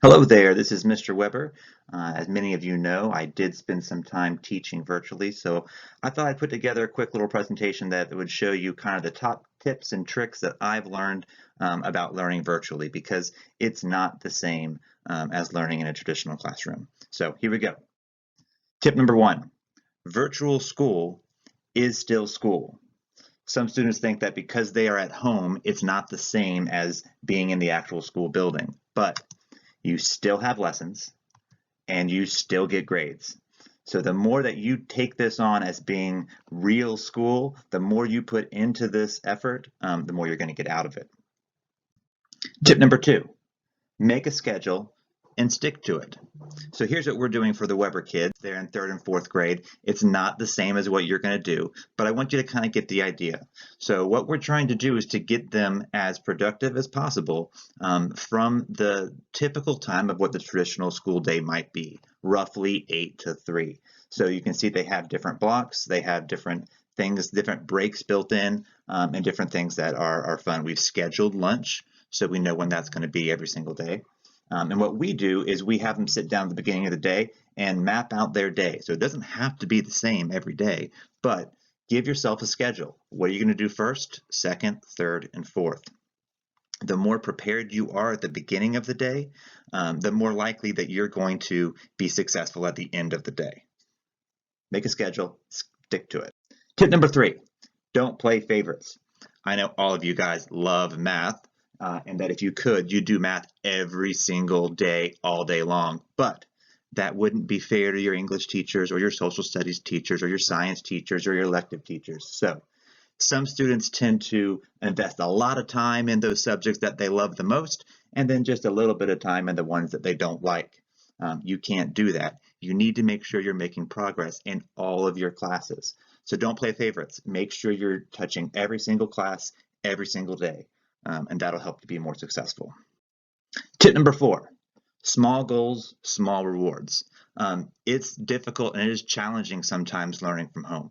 Hello there, this is Mr. Weber. As many of you know, I did spend some time teaching virtually, so I thought I'd put together a quick little presentation that would show you kind of the top tips and tricks that I've learned about learning virtually, because it's not the same as learning in a traditional classroom. So here we go. Tip number one, virtual school is still school. Some students think that because they are at home, it's not the same as being in the actual school building, but you still have lessons and you still get grades. So the more that you take this on as being real school, the more you put into this effort, the more you're going to get out of it. Tip number two, make a schedule and stick to it. So here's what we're doing for the Weber kids. They're in 3rd and 4th grade. It's not the same as what you're going to do, but I want you to kind of get the idea. So what we're trying to do is to get them as productive as possible from the typical time of what the traditional school day might be, roughly 8 to 3. So you can see they have different blocks, they have different things, different breaks built in, and different things that are fun. We've scheduled lunch, so we know when that's going to be every single day. And what we do is we have them sit down at the beginning of the day and map out their day. So it doesn't have to be the same every day, but give yourself a schedule. What are you going to do first, second, third, and fourth? The more prepared you are at the beginning of the day, the more likely that you're going to be successful at the end of the day. Make a schedule, stick to it. Tip number three, don't play favorites. I know all of you guys love math. And that if you could, you'd do math every single day, all day long. But that wouldn't be fair to your English teachers or your social studies teachers or your science teachers or your elective teachers. So some students tend to invest a lot of time in those subjects that they love the most, and then just a little bit of time in the ones that they don't like. You can't do that. You need to make sure you're making progress in all of your classes. So don't play favorites. Make sure you're touching every single class every single day. And that'll help you be more successful. Tip number four, small goals, small rewards. It's difficult and it is challenging sometimes learning from home.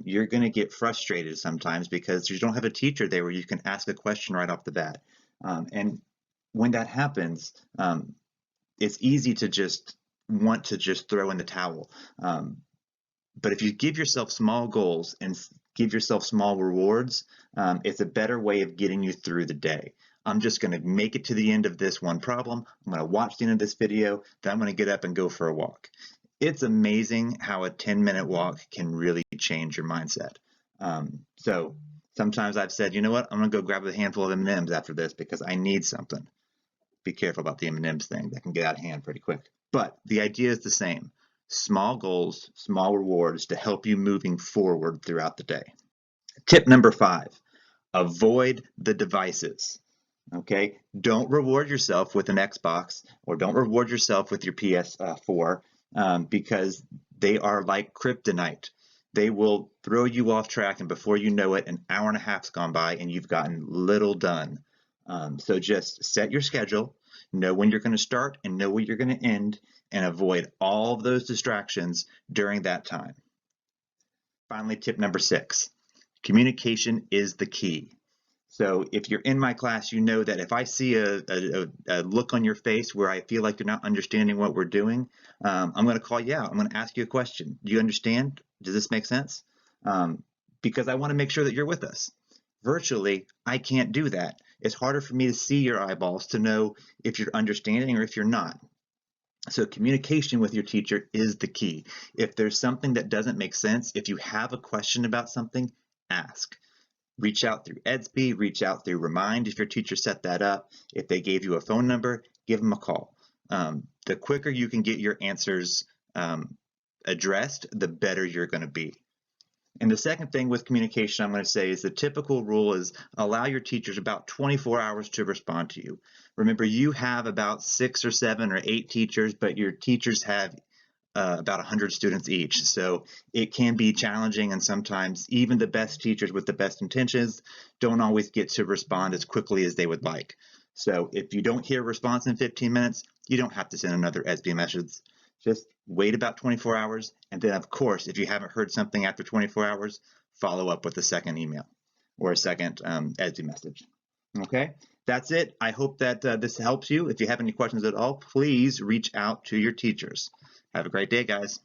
You're going to get frustrated sometimes because you don't have a teacher there where you can ask a question right off the bat. And when that happens, it's easy to just want to just throw in the towel. But if you give yourself small goals and give yourself small rewards, it's a better way of getting you through the day. I'm just going to make it to the end of this one problem. I'm going to watch the end of this video, then I'm going to get up and go for a walk. It's amazing how a 10-minute walk can really change your mindset. So sometimes I've said, you know what, I'm going to go grab a handful of M&Ms after this because I need something. Be careful about the M&Ms thing. That can get out of hand pretty quick. But the idea is the same. Small goals, small rewards to help you moving forward throughout the day. Tip number five, avoid the devices. Okay, don't reward yourself with an Xbox or don't reward yourself with your PS4 because they are like kryptonite. They will throw you off track, and before you know it, an hour and a half's gone by and you've gotten little done. So just set your schedule, know when you're going to start and know when you're going to end, and avoid all of those distractions during that time. Finally, tip number six, communication is the key. So if you're in my class, you know that if I see a look on your face where I feel like you're not understanding what we're doing, I'm going to call you out. I'm going to ask you a question. Do you understand? Does this make sense? Because I want to make sure that you're with us. Virtually, I can't do that. It's harder for me to see your eyeballs to know if you're understanding or if you're not. So communication with your teacher is the key. If there's something that doesn't make sense, if you have a question about something, ask. Reach out through Edsby, reach out through Remind if your teacher set that up. If they gave you a phone number, give them a call. The quicker you can get your answers addressed, the better you're going to be. And the second thing with communication I'm going to say is the typical rule is allow your teachers about 24 hours to respond to you. Remember, you have about 6 or 7 or 8 teachers, but your teachers have about 100 students each. So it can be challenging, and sometimes even the best teachers with the best intentions don't always get to respond as quickly as they would like. So if you don't hear a response in 15 minutes, you don't have to send another Edsby message. Just wait about 24 hours, and then of course, if you haven't heard something after 24 hours, follow up with a second email or a second Edsby message. Okay, That's it. I hope that this helps you. If you have any questions at all, please reach out to your teachers. Have a great day, guys.